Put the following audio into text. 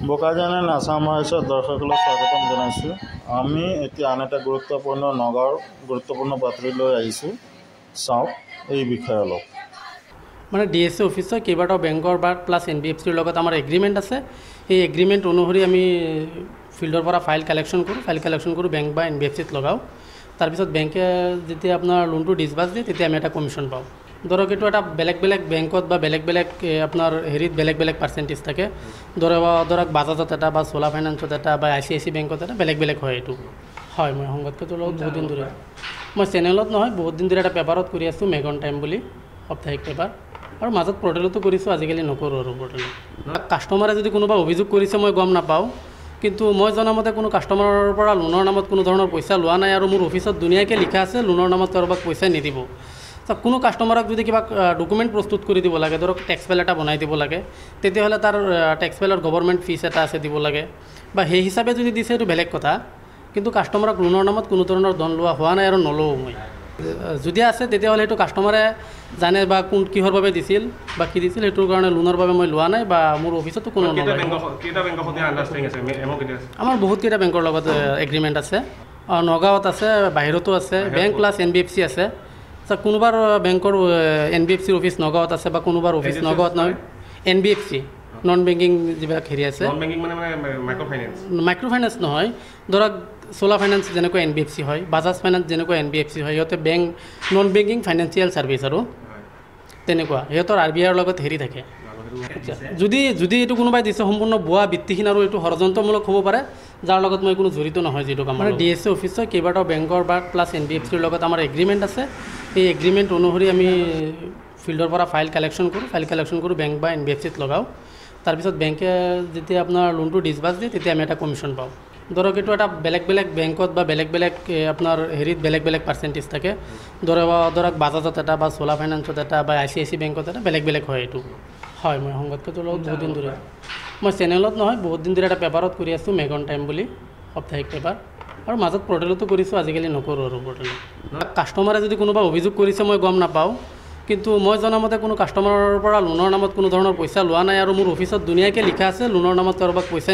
বোকাজানেন আসাম হাউচত দৰ্শকসকলক স্বাগতম জনাইছোঁ। আমি এতিয়া আন এটা নগাঁৱৰ গুৰুত্বপূৰ্ণ বাতৰি লৈ আহিছোঁ। চাওক এই বিষয়ে অলপ। মানে ডিএছচি অফিচত কেইবাটাও বেংকৰ বা প্লাছ NBFCৰ লগত আমাৰ এগ্ৰিমেণ্ট আছে। এই এগ্ৰিমেণ্ট অনুসৰি আমি ফিল্ডৰ পৰা ফাইল কালেকশ্যন কৰোঁ বেংক বা NBFCত লগাওঁ। তাৰপিছত বেংকে যেতিয়া আপোনাৰ লোনটো ডিছবাৰ্চ দিয়ে তেতিয়া আমি এটা কমিশ্যন পাওঁ। ধৰক এইটো এটা বেলেগ বেংকত বা বেলেগ আপোনাৰ হেৰিত বেলেগ পাৰ্চেণ্টেজ থাকে। ধৰক বাজাজত এটা বা চোলা ফাইনেন্সত এটা বা ICICI বেংকত এটা বেলেগ হয়। এইটো হয় মই সংবাদপত্ৰৰ লগত বহুত দিন ধৰি মই চেনেলত নহয় বহুত দিন ধৰি এটা পেপাৰত কৰি আছোঁ, মেগন টাইম বুলি সাপ্তাহিক পেপাৰ, আৰু মাজত পৰ্টেলতো কৰিছোঁ। আজিকালি নকৰোঁ আৰু পৰ্টেলত। কাষ্টমাৰে যদি কোনোবা অভিযোগ কৰিছে মই গম নাপাওঁ, কিন্তু মই জনামতে কোনো কাষ্টমাৰৰ পৰা লোনৰ নামত কোনো ধৰণৰ পইচা লোৱা নাই, আৰু মোৰ অফিচত ধুনীয়াকৈ লিখা আছে লোনৰ নামত কাৰোবাক পইচা নিদিব। কোনো কাষ্টমাৰক যদি কিবা ডকুমেণ্ট প্ৰস্তুত কৰি দিব লাগে, ধৰক টেক্স ফাইল এটা বনাই দিব লাগে, তেতিয়াহ'লে তাৰ টেক্স ফাইলৰ গভৰ্ণমেণ্ট ফিজ এটা আছে দিব লাগে, বা সেই হিচাপে যদি দিছে সেইটো বেলেগ কথা। কিন্তু কাষ্টমাৰক লোনৰ নামত কোনো ধৰণৰ ধন লোৱা হোৱা নাই আৰু নলওঁ মই। যদি আছে তেতিয়াহ'লে সেইটো কাষ্টমাৰে জানে বা কিহৰ বাবে দিছিল বা কি দিছিল, সেইটোৰ কাৰণে লোনৰ বাবে মই লোৱা নাই বা মোৰ অফিচতো কোনো নলয়। আমাৰ বহুতকেইটা বেংকৰ লগত এগ্ৰিমেণ্ট আছে। নগাঁৱত আছে, বাহিৰতো আছে, বেংক প্লাছ NBFC আছে। কোনোবাৰ বেংকৰ NBFCৰ অফিচ নগাঁৱত আছে বা কোনোবাৰ অফিচ নগাঁৱত নহয়। NBFC নন বেংকিং যিবিলাক হেৰি আছে, মাইক্ৰ' ফাইনেন্স নহয়। ধৰক চোলা ফাইনেন্স যেনেকৈ NBFC হয়, বাজাজ ফাইনেন্স যেনেকৈ NBFC হয়, সিহঁতে bank non banking financial service আৰু তেনেকুৱা সিহঁতৰ RBIৰ লগত হেৰি থাকে। যদি এইটো কোনোবাই দিছে সম্পূৰ্ণ ভুৱা ভিত্তিহীন আৰু এইটো ষড়যন্ত্ৰমূলক হ'ব পাৰে, যাৰ লগত মই কোনো জড়িত নহয়। যিটো কাম মানে ডিএছচি অফিচত কেইবাটাও বেংকৰ বা প্লাছ NBFCৰ লগত আমাৰ এগ্ৰিমেণ্ট আছে। এই এগ্ৰিমেণ্ট অনুসৰি আমি ফিল্ডৰ পৰা ফাইল কালেকশ্যন কৰোঁ বেংক বা NBFCত লগাওঁ। তাৰপিছত বেংকে যেতিয়া আপোনাৰ লোনটো ডিছবাৰ্চ দিয়ে তেতিয়া আমি এটা কমিশ্যন পাওঁ। ধৰক এইটো এটা বেলেগ বেংকত বা বেলেগ আপোনাৰ হেৰিত বেলেগ পাৰ্চেণ্টেজ থাকে। ধৰক বাজাজত এটা বা চোলা ফাইনেন্সত এটা বা ICICI বেংকত এটা বেলেগ হয়। এইটো হয় মই সংবাদপত্ৰৰ লগত বহুত দিন ধৰি মই চেনেলত নহয় বহুত দিন ধৰি এটা পেপাৰত কৰি আছোঁ, মেগন টাইম বুলি সাপ্তাহিক পেপাৰ, আৰু মাজত পৰ্টেলতো কৰিছোঁ। আজিকালি নকৰোঁ আৰু পৰ্টেলত। কাষ্টমাৰে যদি কোনোবা অভিযোগ কৰিছে মই গম নাপাওঁ, কিন্তু মই জনামতে কোনো কাষ্টমাৰৰ পৰা লোনৰ নামত কোনো ধৰণৰ পইচা লোৱা নাই, আৰু মোৰ অফিচত ধুনীয়াকৈ লিখা আছে লোনৰ নামত কাৰোবাক পইচা